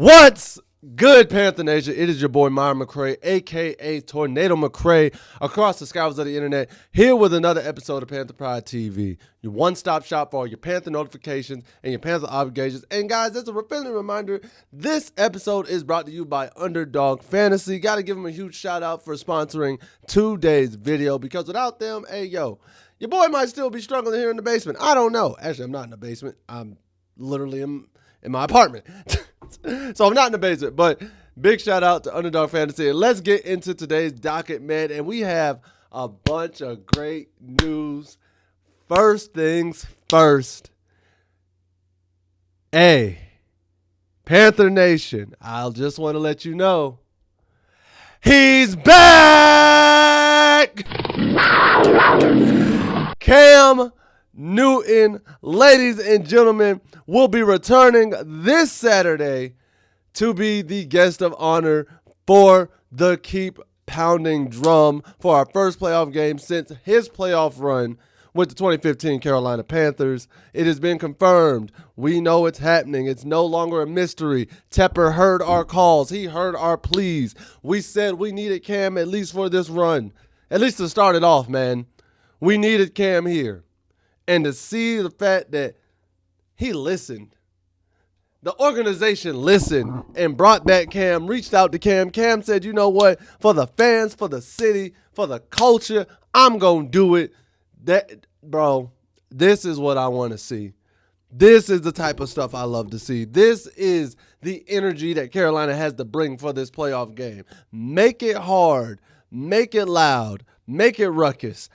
What's good, Panther Nation? It is your boy, Myron McRae, a.k.a. Tornado McRae, across the skies of the internet, here with another episode of Panthers Pride TV, your one-stop shop for all your Panther notifications and your Panther obligations. And guys, as a friendly reminder, this episode is brought to you by Underdog Fantasy. Got to give them a huge shout-out for sponsoring today's video, because without them, hey, yo, your boy might still be struggling here in the basement. I don't know. Actually, I'm not in the basement. I'm literally in my apartment. So I'm not in the basement, but big shout out to Underdog Fantasy. And let's get into today's docket, man. And we have a bunch of great news. First things first. Hey, Panther Nation, I'll just want to let you know, he's back! Cam Newton, ladies and gentlemen, will be returning this Saturday to be the guest of honor for the Keep Pounding Drum for our first playoff game since his playoff run with the 2015 Carolina Panthers. It has been confirmed. We know it's happening. It's no longer a mystery. Tepper heard our calls. He heard our pleas. We said we needed Cam at least for this run, at least to start it off, man. We needed Cam here. And to see the fact that he listened, the organization listened and brought back Cam, reached out to Cam. Cam said, you know what, for the fans, for the city, for the culture, I'm going to do it. That, bro, this is what I want to see. This is the type of stuff I love to see. This is the energy that Carolina has to bring for this playoff game. Make it hard. Make it loud. Make it ruckus.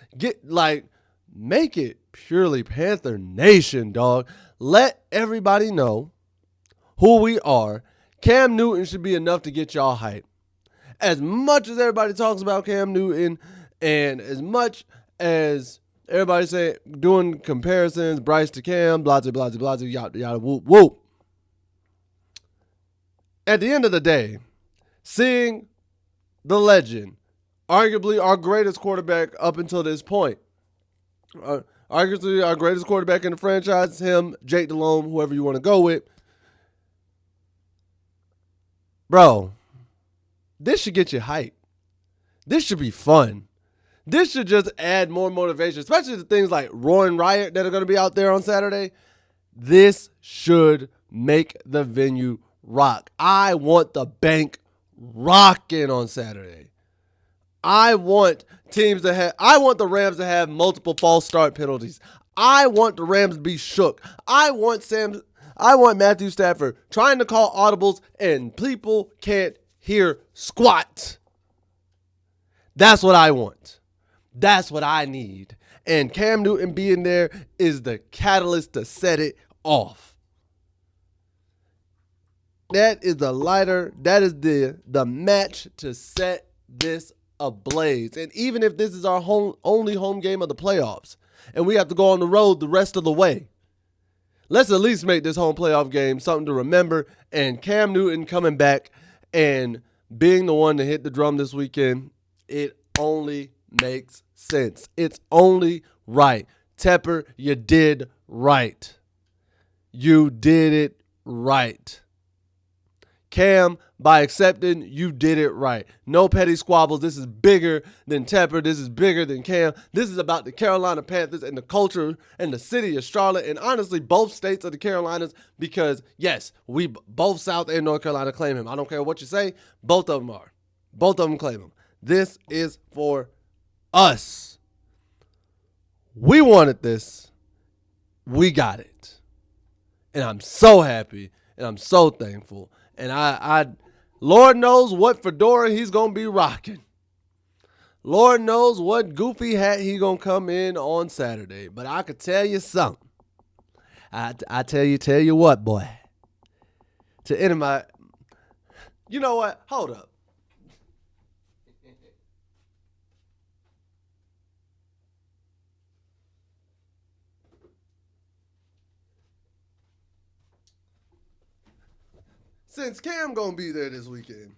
Make it purely Panther Nation, dog. Let everybody know who we are. Cam Newton should be enough to get y'all hype. As much as everybody talks about Cam Newton, and as much as everybody say doing comparisons, Bryce to Cam, blah, blah, blah, blah, yada, yada, whoop, whoop. At the end of the day, seeing the legend, arguably our greatest quarterback up until this point, arguably our greatest quarterback in the franchise, him, Jake Delhomme, whoever you want to go with. Bro, this should get you hyped. This should be fun. This should just add more motivation, especially the things like Roaring Riot that are going to be out there on Saturday. This should make the venue rock. I want the bank rocking on Saturday. I want the Rams to have multiple false start penalties. I want the Rams to be shook. I want Matthew Stafford trying to call audibles and people can't hear squat. That's what I want. That's what I need. And Cam Newton being there is the catalyst to set it off. That is the lighter. That is the match to set this ablaze. And even if this is our only home game of the playoffs and we have to go on the road the rest of the way, let's at least make this home playoff game something to remember. And Cam Newton coming back and being the one to hit the drum this weekend, it only makes sense. It's only right. Tepper, you did right. You did it right. Cam, by accepting, you did it right. No petty squabbles. This is bigger than Tepper. This is bigger than Cam. This is about the Carolina Panthers and the culture and the city of Charlotte, and honestly, both states of the Carolinas, because, yes, we both South and North Carolina claim him. I don't care what you say. Both of them are. Both of them claim him. This is for us. We wanted this. We got it. And I'm so happy, and I'm so thankful. And I Lord knows what fedora he's going to be rocking. Lord knows what goofy hat he's going to come in on Saturday. But I could tell you something. I tell you what, boy. To enter my, you know what? Hold up. Since Cam gonna be there this weekend,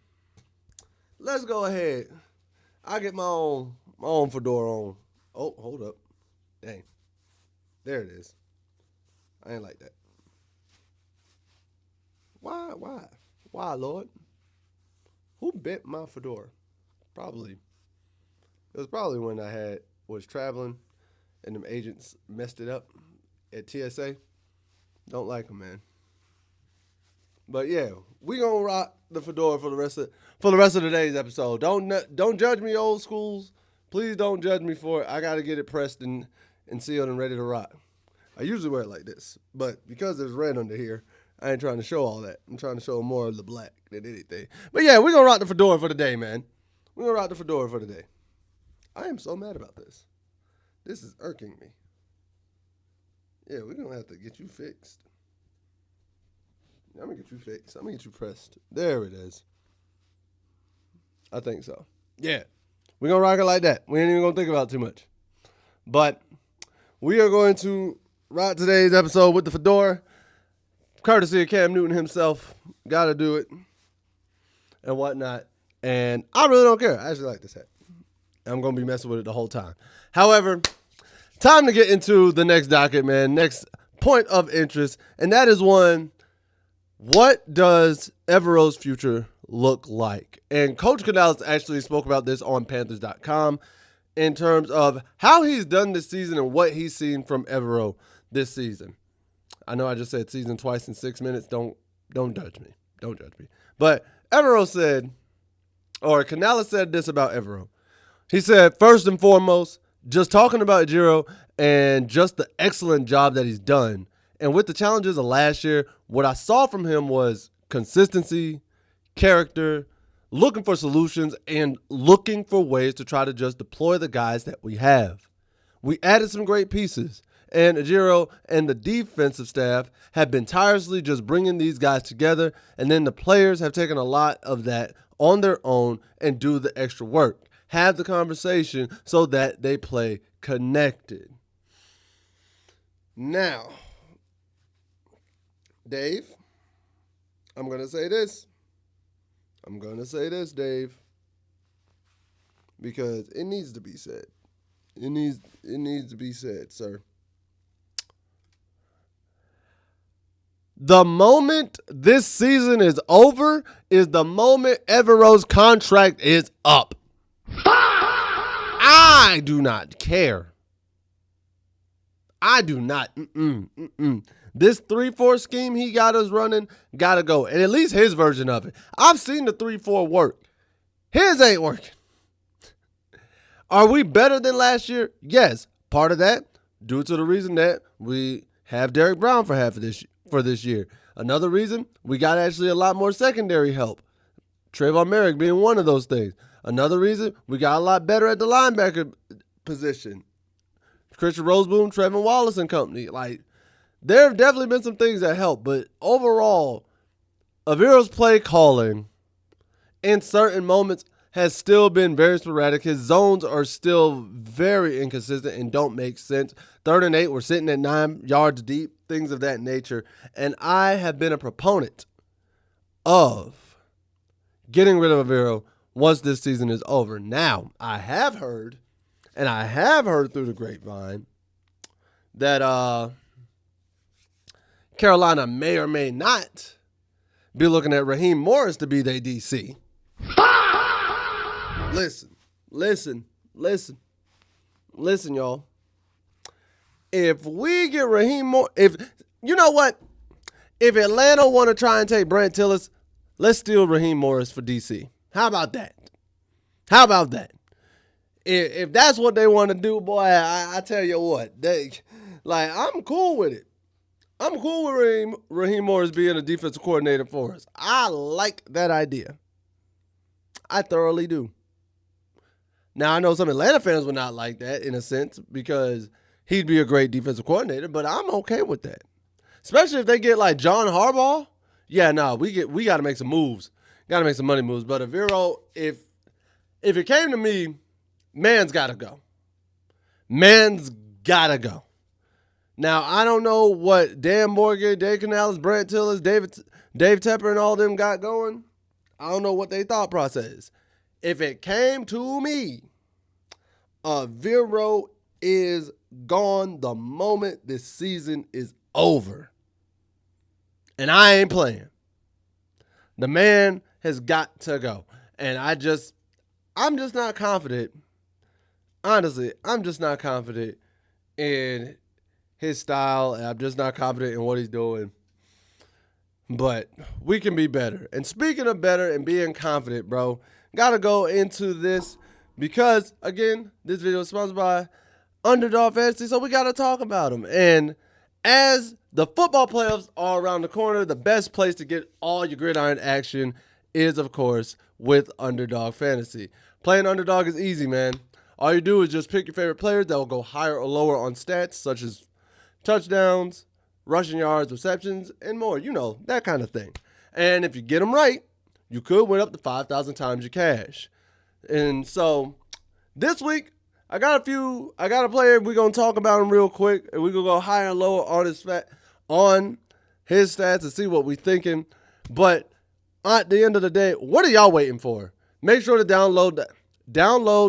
let's go ahead. I get my own fedora on. Oh, hold up. Dang. There it is. I ain't like that. Why? Why, Lord? Who bent my fedora? Probably. It was probably when was traveling and them agents messed it up at TSA. Don't like them, man. But yeah, we gonna rock the fedora for the rest of today's episode. Don't judge me, old schools. Please don't judge me for it. I gotta get it pressed and sealed and ready to rock. I usually wear it like this, but because there's red under here, I ain't trying to show all that. I'm trying to show more of the black than anything. But yeah, we're gonna rock the fedora for the day, man. We're gonna rock the fedora for the day. I am so mad about this. This is irking me. Yeah, we're gonna have to get you fixed. I'm gonna get you fixed. I'm gonna get you pressed. There it is. I think so. Yeah. We're gonna rock it like that. We ain't even gonna think about it too much. But we are going to rock today's episode with the fedora. Courtesy of Cam Newton himself. Gotta do it. And whatnot. And I really don't care. I actually like this hat. I'm gonna be messing with it the whole time. However, time to get into the next docket, man. Next point of interest. And that is one. What does Evero's future look like? And Coach Canales actually spoke about this on Panthers.com in terms of how he's done this season and what he's seen from Evero this season. I know I just said season twice in 6 minutes. Don't judge me. Don't judge me. But Evero said, or Canales said this about Evero. He said, first and foremost, just talking about Ejiro and just the excellent job that he's done. And with the challenges of last year, what I saw from him was consistency, character, looking for solutions, and looking for ways to try to just deploy the guys that we have. We added some great pieces, and Ejiro and the defensive staff have been tirelessly just bringing these guys together, and then the players have taken a lot of that on their own and do the extra work. Have the conversation so that they play connected. Now, Dave, I'm going to say this. Dave, because it needs to be said. It needs to be said, sir. The moment this season is over is the moment Evero's contract is up. I do not care. I do not. This 3-4 scheme he got us running got to go. And at least his version of it. I've seen the 3-4 work. His ain't working. Are we better than last year? Yes. Part of that due to the reason that we have Derek Brown for half of this year. Another reason, we got actually a lot more secondary help. Trayvon Merrick being one of those things. Another reason, we got a lot better at the linebacker position. Christian Roseboom, Trevin Wallace and company. Like, there have definitely been some things that help, but overall, Avero's play calling in certain moments has still been very sporadic. His zones are still very inconsistent and don't make sense. 3rd and 8, we're sitting at 9 yards deep, things of that nature. And I have been a proponent of getting rid of Evero once this season is over. Now, I have heard through the grapevine that Carolina may or may not be looking at Raheem Morris to be their DC. Listen, y'all. If we get Raheem Morris, you know what? If Atlanta want to try and take Brant Tillis, let's steal Raheem Morris for DC. How about that? If that's what they want to do, boy, I tell you what, I'm cool with it. I'm cool with Raheem Morris being a defensive coordinator for us. I like that idea. I thoroughly do. Now, I know some Atlanta fans would not like that in a sense because he'd be a great defensive coordinator, but I'm okay with that. Especially if they get like John Harbaugh. Yeah, no, we got to make some moves. Got to make some money moves. But Evero, if it came to me, man's got to go. Now, I don't know what Dan Morgan, Dave Canales, Brant Tillis, Dave Tepper, and all them got going. I don't know what they thought process is. If it came to me, Evero is gone the moment this season is over. And I ain't playing. The man has got to go. And I'm just not confident. Honestly, I'm just not confident in his style. And I'm just not confident in what he's doing. But we can be better. And speaking of better and being confident, bro, gotta go into this because, again, this video is sponsored by Underdog Fantasy, so we gotta talk about them. And as the football playoffs are around the corner, the best place to get all your gridiron action is, of course, with Underdog Fantasy. Playing Underdog is easy, man. All you do is just pick your favorite players that will go higher or lower on stats, such as touchdowns, rushing yards, receptions, and more. You know, that kind of thing. And if you get them right, you could win up to 5,000 times your cash. And so this week, I got a player. We're going to talk about him real quick. And we're going to go higher and lower on his stats and see what we're thinking. But at the end of the day, what are y'all waiting for? Make sure to download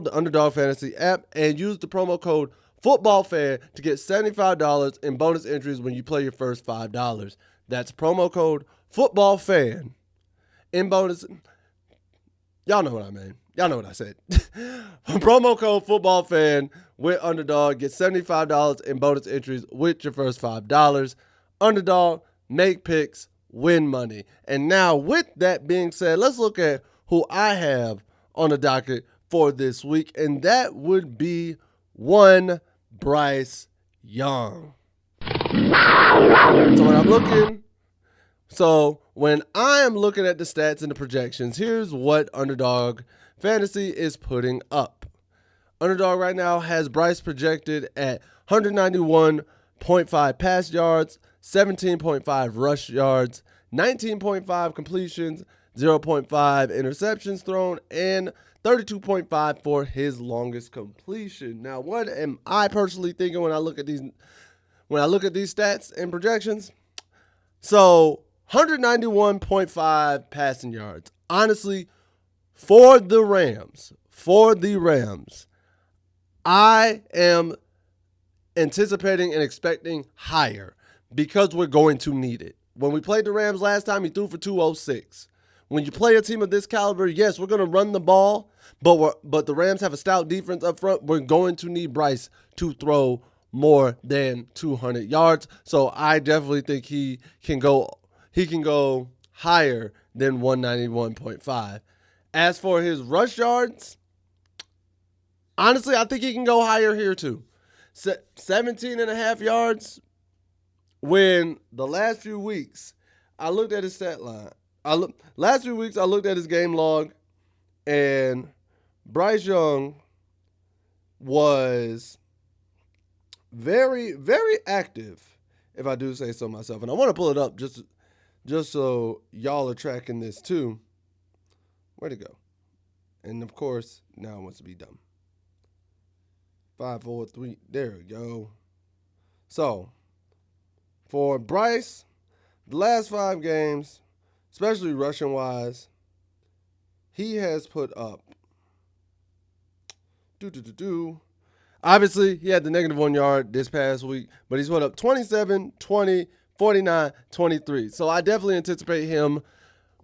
the Underdog Fantasy app and use the promo code FootballFan to get $75 in bonus entries when you play your first $5. That's promo code FootballFan in bonus. Y'all know what I mean. Y'all know what I said. Promo code FootballFan with Underdog. Get $75 in bonus entries with your first $5. Underdog, make picks, win money. And now with that being said, let's look at who I have on the docket for this week. And that would be one Bryce Young. So when I am looking at the stats and the projections, here's what Underdog Fantasy is putting up. Underdog right now has Bryce projected at 191.5 pass yards, 17.5 rush yards, 19.5 completions, 0.5 interceptions thrown, and 32.5 for his longest completion. Now, what am I personally thinking when I look at these stats and projections? So, 191.5 passing yards. Honestly, for the Rams, I am anticipating and expecting higher because we're going to need it. When we played the Rams last time, he threw for 206. When you play a team of this caliber, yes, we're going to run the ball, but the Rams have a stout defense up front. We're going to need Bryce to throw more than 200 yards. So I definitely think he can go higher than 191.5. As for his rush yards, honestly, I think he can go higher here too. 17.5 yards. When the last few weeks, I looked at his stat line. Last few weeks, I looked at his game log, and Bryce Young was very, very active, if I do say so myself. And I want to pull it up just so y'all are tracking this too. Where'd it go? And of course, now it wants to be done. 5, 4, 3. There we go. So, for Bryce, the last 5 games, especially rushing wise, he has put up. Obviously, he had the -1 yard this past week, but he's put up 27, 20, 49, 23. So I definitely anticipate him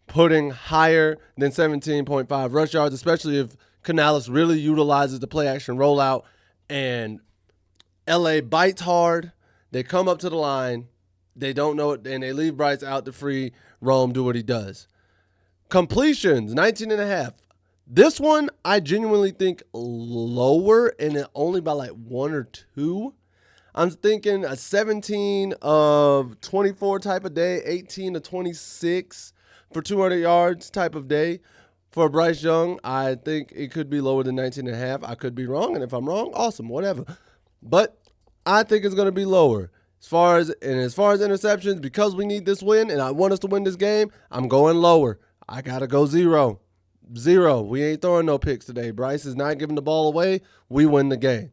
putting higher than 17.5 rush yards, especially if Canales really utilizes the play action rollout and LA bites hard. They come up to the line. They don't know it, and they leave Bryce out to free roam, do what he does. Completions, 19.5. This one, I genuinely think lower, and only by like 1 or 2. I'm thinking a 17 of 24 type of day, 18 to 26 for 200 yards type of day. For Bryce Young, I think it could be lower than 19.5. I could be wrong, and if I'm wrong, awesome, whatever. But I think it's going to be lower. As far as interceptions, because we need this win and I want us to win this game, I'm going lower. I got to go 0. 0. We ain't throwing no picks today. Bryce is not giving the ball away. We win the game.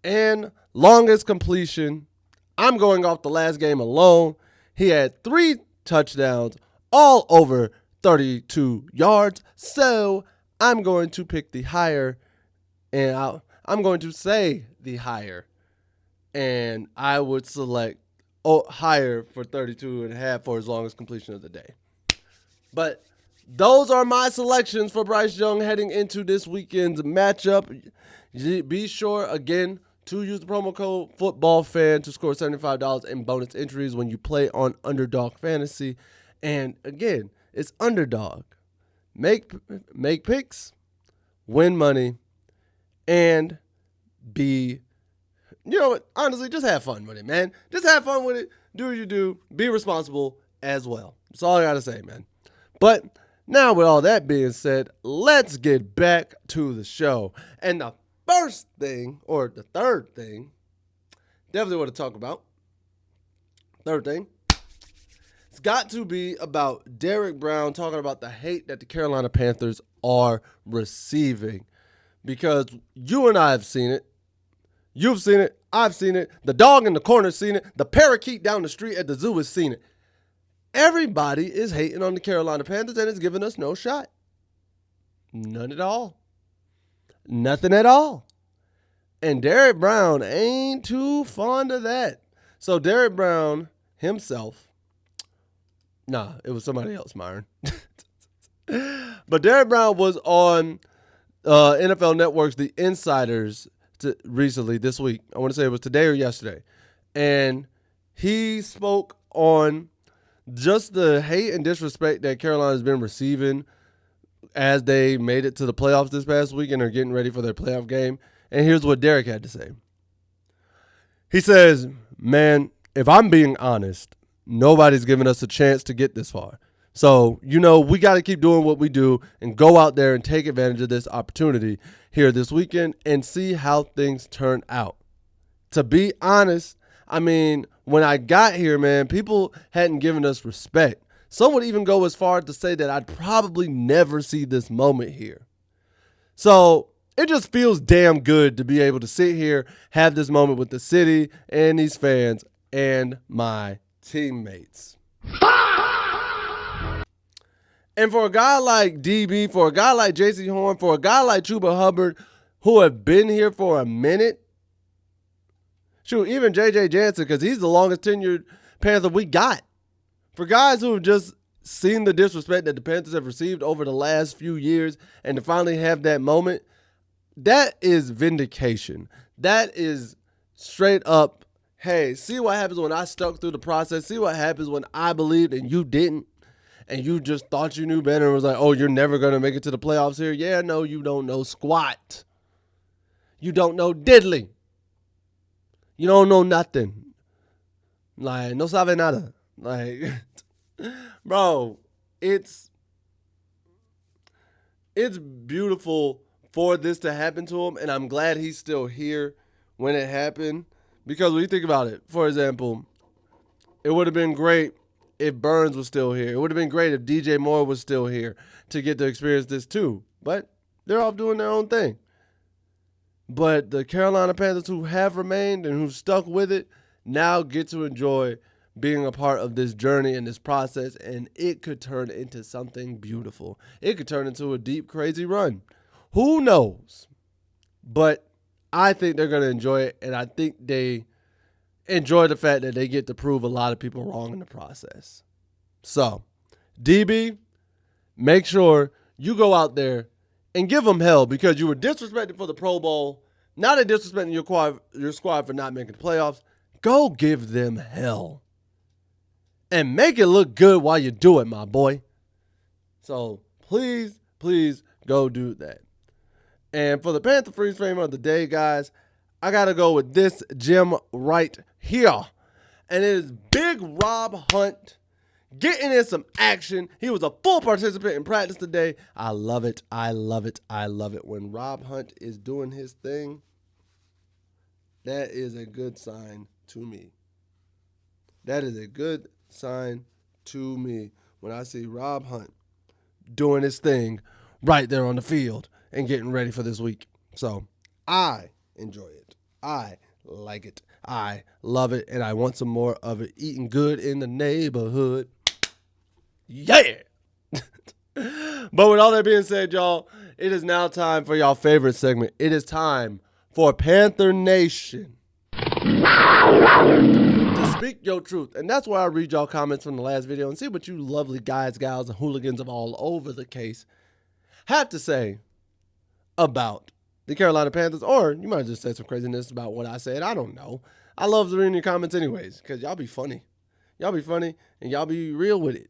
And longest completion, I'm going off the last game alone. He had 3 touchdowns, all over 32 yards. So I'm going to pick the higher, and I'm going to say the higher. And I would select higher for 32.5 for his longest completion of the day. But those are my selections for Bryce Young heading into this weekend's matchup. Be sure, again, to use the promo code FootballFan to score $75 in bonus entries when you play on Underdog Fantasy. And again, it's Underdog. Make picks, win money, and be, you know what, honestly, just have fun with it, man. Just have fun with it. Do what you do. Be responsible as well. That's all I got to say, man. But now with all that being said, let's get back to the show. And the first thing, or the third thing, definitely want to talk about. Third thing, it's got to be about Derrick Brown talking about the hate that the Carolina Panthers are receiving. Because you and I have seen it. You've seen it. I've seen it. The dog in the corner's seen it. The parakeet down the street at the zoo has seen it. Everybody is hating on the Carolina Panthers and it's giving us no shot. None at all. Nothing at all. And Derrick Brown ain't too fond of that. So Derrick Brown himself, it was somebody else, Myron. But Derrick Brown was on NFL Network's The Insiders recently, this week. I want to say it was today or yesterday. And he spoke on just the hate and disrespect that Carolina has been receiving as they made it to the playoffs this past week and are getting ready for their playoff game. And here's what Derrick had to say. He says, man, if I'm being honest, nobody's given us a chance to get this far. So, we got to keep doing what we do and go out there and take advantage of this opportunity here this weekend and see how things turn out. To be honest, when I got here, man, people hadn't given us respect. Some would even go as far as to say that I'd probably never see this moment here. So it just feels damn good to be able to sit here, have this moment with the city and these fans and my teammates. And for a guy like DB, for a guy like J.C. Horn, for a guy like Chuba Hubbard, who have been here for a minute, shoot, even J.J. Jansen, because he's the longest tenured Panther we got. For guys who have just seen the disrespect that the Panthers have received over the last few years and to finally have that moment, that is vindication. That is straight up, hey, see what happens when I stuck through the process. See what happens when I believed and you didn't. And you just thought you knew better and was like, oh, you're never going to make it to the playoffs here? Yeah, no, you don't know squat. You don't know diddly. You don't know nothing. Like, no sabe nada. Like, bro, it's beautiful for this to happen to him, and I'm glad he's still here when it happened. Because when you think about it, for example, it would have been great if Burns was still here. It would have been great if DJ Moore was still here to get to experience this too. But they're off doing their own thing. But the Carolina Panthers who have remained and who've stuck with it now get to enjoy being a part of this journey and this process, and it could turn into something beautiful. It could turn into a deep, crazy run. Who knows? But I think they're going to enjoy it, and I think they enjoy the fact that they get to prove a lot of people wrong in the process. So, DB, make sure you go out there and give them hell because you were disrespected for the Pro Bowl. Now they're disrespecting your squad for not making the playoffs. Go give them hell. And make it look good while you do it, my boy. So, please, please go do that. And for the Panther Freeze Frame of the day, guys, I got to go with this gem right here. And it is Big Rob Hunt getting in some action. He was a full participant in practice today. I love it. I love it. I love it. When Rob Hunt is doing his thing, that is a good sign to me. That is a good sign to me when I see Rob Hunt doing his thing right there on the field and getting ready for this week. So I enjoy it. I like it. I love it. And I want some more of it. Eating good in the neighborhood. Yeah. But with all that being said, y'all, it is now time for y'all favorite segment. It is time for Panther Nation to Speak your truth. And that's why I read y'all comments from the last video and see what you lovely guys, gals, and hooligans of all over the case have to say about the Carolina Panthers. Or you might just say some craziness about what I said. I don't know. I love reading your comments anyways because y'all be funny. Y'all be funny and y'all be real with it.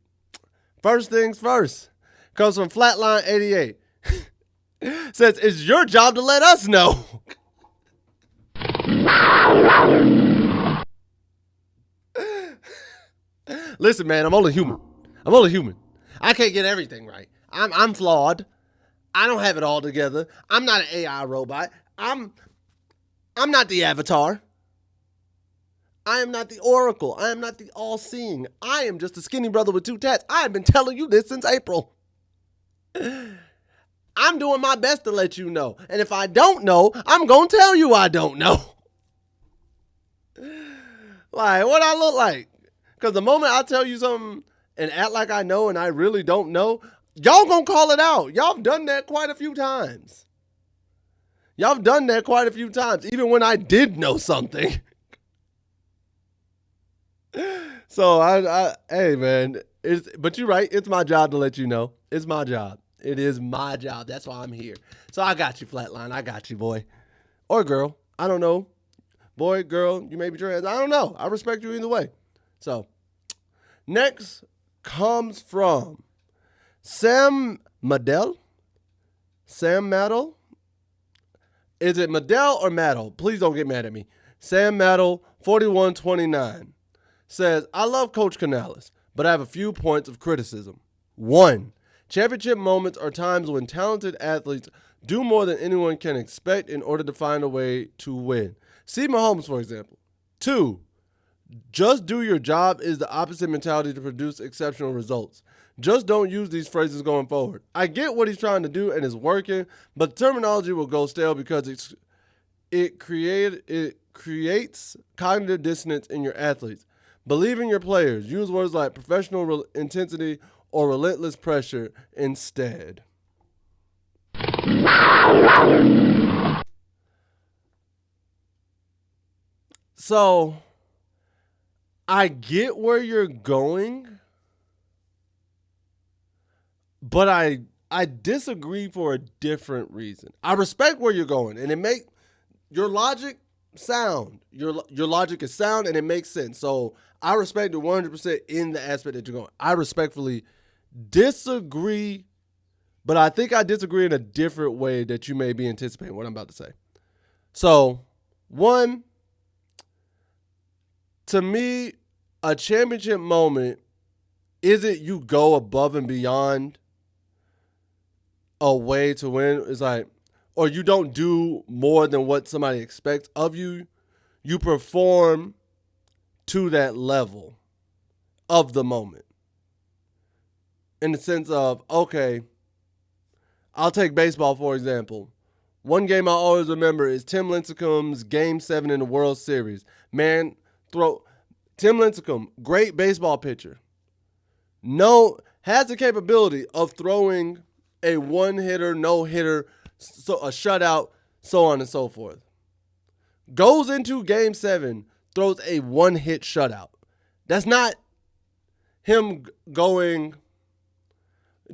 First things first. Comes from Flatline88. Says, it's your job to let us know. Listen, man, I'm only human. I can't get everything right. I'm flawed. I don't have it all together. I'm not an AI robot. I'm not the Avatar. I am not the Oracle. I am not the all-seeing. I am just a skinny brother with 2 tats. I have been telling you this since April. I'm doing my best to let you know. And if I don't know, I'm going to tell you I don't know. Like, what I look like? Because the moment I tell you something and act like I know and I really don't know, y'all going to call it out. Y'all have done that quite a few times. Even when I did know something. So, hey, man. But you're right. It's my job to let you know. It's my job. It is my job. That's why I'm here. So I got you, Flatline. I got you, boy. Or girl. I don't know. Boy, girl, you may be trans. I don't know. I respect you either way. So, next comes from Sam Maddell. Sam Maddell? Is it Maddell or Maddell? Please don't get mad at me. Sam Maddell, 4129, says, I love Coach Canales, but I have a few points of criticism. 1. Championship moments are times when talented athletes do more than anyone can expect in order to find a way to win. See Mahomes, for example. 2. Just do your job is the opposite mentality to produce exceptional results. Just don't use these phrases going forward. I get what he's trying to do and it's working, but terminology will go stale because it creates cognitive dissonance in your athletes. Believe in your players. Use words like professional intensity or relentless pressure instead. So, I get where you're going, but I disagree for a different reason. I respect where you're going, and it make your logic sound. Your logic is sound, and it makes sense. So, I respect it 100% in the aspect that you're going. I respectfully disagree, but I think I disagree in a different way that you may be anticipating what I'm about to say. So, 1, to me, a championship moment isn't you go above and beyond a way to win. It's like, or you don't do more than what somebody expects of you. You perform to that level of the moment. In the sense of, okay, I'll take baseball, for example. One game I always remember is Tim Lincecum's Game 7 in the World Series. Man, Tim Lincecum, great baseball pitcher. Has the capability of throwing a one-hitter, no-hitter, so a shutout, so on and so forth. Goes into Game 7, throws a one-hit shutout. That's not him doing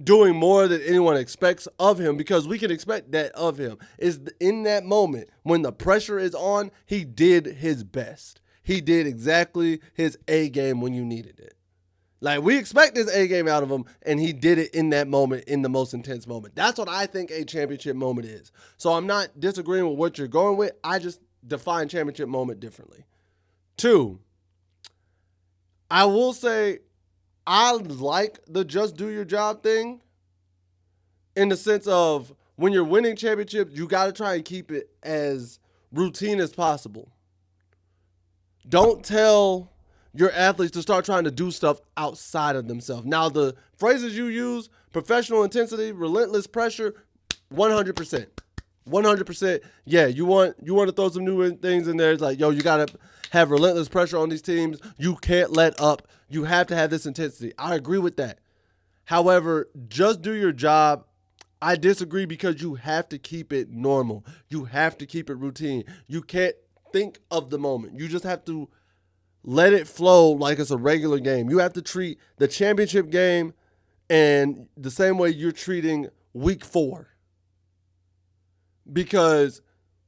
more than anyone expects of him, because we can expect that of him. Is in that moment when the pressure is on, he did his best. He did exactly his A game when you needed it. Like, we expect his A game out of him, and he did it in that moment, in the most intense moment. That's what I think a championship moment is. So I'm not disagreeing with what you're going with. I just define championship moment differently. 2, I will say I like the just do your job thing in the sense of when you're winning championships, you got to try and keep it as routine as possible. Don't tell your athletes to start trying to do stuff outside of themselves. Now, the phrases you use, professional intensity, relentless pressure, 100%. 100%. Yeah, you want to throw some new things in there. It's like, yo, you got to have relentless pressure on these teams. You can't let up. You have to have this intensity. I agree with that. However, just do your job. I disagree because you have to keep it normal. You have to keep it routine. You can't think of the moment. You just have to let it flow like it's a regular game. You have to treat the championship game and the same way you're treating week 4. Because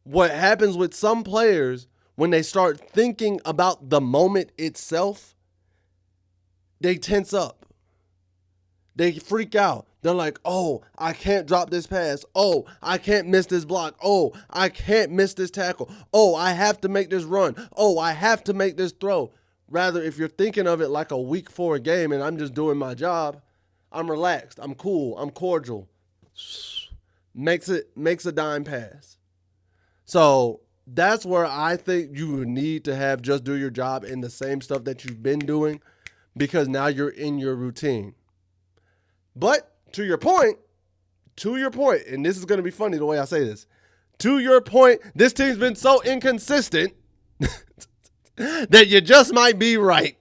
what happens with some players when they start thinking about the moment itself, they tense up. They freak out. They're like, oh, I can't drop this pass. Oh, I can't miss this block. Oh, I can't miss this tackle. Oh, I have to make this run. Oh, I have to make this throw. Rather, if you're thinking of it like a week 4 game and I'm just doing my job, I'm relaxed. I'm cool. I'm cordial. Makes a dime pass. So that's where I think you need to have just do your job in the same stuff that you've been doing, because now you're in your routine. But to your point, and this is going to be funny the way I say this, to your point, this team's been so inconsistent that you just might be right.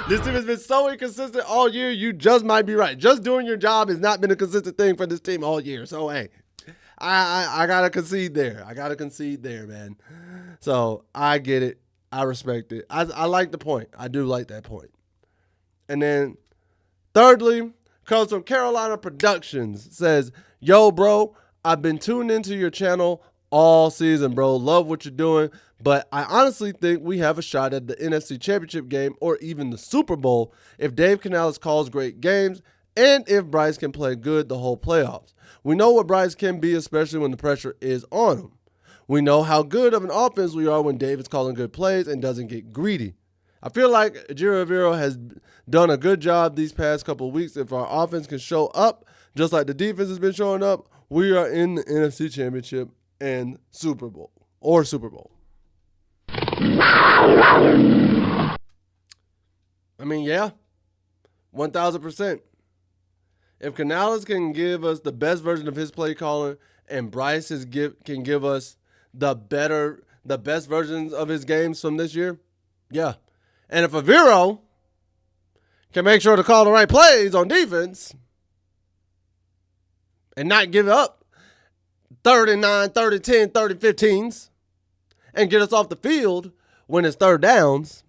This team has been so inconsistent all year, you just might be right. Just doing your job has not been a consistent thing for this team all year. So, hey, I got to concede there. Man. So, I get it. I respect it. I like the point. I do like that point. And then, thirdly, comes from Carolina Productions. Says, yo, bro, I've been tuned into your channel all season, bro. Love what you're doing. But I honestly think we have a shot at the NFC Championship game or even the Super Bowl if Dave Canales calls great games and if Bryce can play good the whole playoffs. We know what Bryce can be, especially when the pressure is on him. We know how good of an offense we are when Dave is calling good plays and doesn't get greedy. I feel like Ejiro Evero has done a good job these past couple of weeks. If our offense can show up just like the defense has been showing up, we are in the NFC Championship and Super Bowl. I mean, yeah, 1,000%. If Canales can give us the best version of his play calling and Bryce can give us the best versions of his games from this year, yeah. And if Evero can make sure to call the right plays on defense and not give up 3rd and 9, 3rd and 10, 3rd and 15s and get us off the field when it's 3rd downs,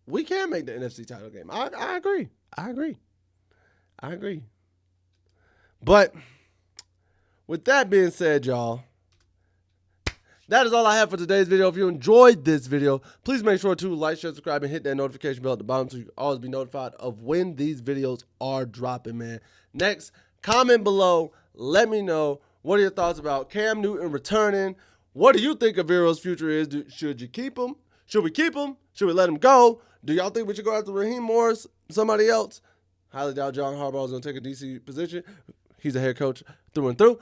we can make the NFC title game. I agree. But with that being said, y'all, that is all I have for today's video. If you enjoyed this video, please make sure to like, share, subscribe, and hit that notification bell at the bottom so you can always be notified of when these videos are dropping, man. Next, comment below. Let me know what are your thoughts about Cam Newton returning. What do you think Avero's future is? Should you keep him? Should we keep him? Should we let him go? Do y'all think we should go after Raheem Morris? Somebody else? Highly doubt John Harbaugh is going to take a DC position. He's a head coach through and through.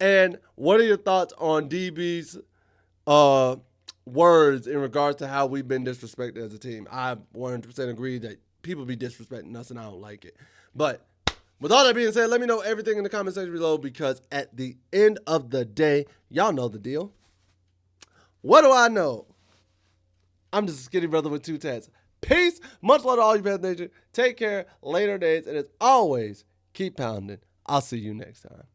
And what are your thoughts on DB's words in regards to how we've been disrespected as a team? I 100% agree that people be disrespecting us, and I don't like it. But with all that being said, let me know everything in the comment section below, because at the end of the day, y'all know the deal. What do I know? I'm just a skinny brother with 2 tats. Peace. Much love to all you Panthers Nation. Take care. Later days. And as always, keep pounding. I'll see you next time.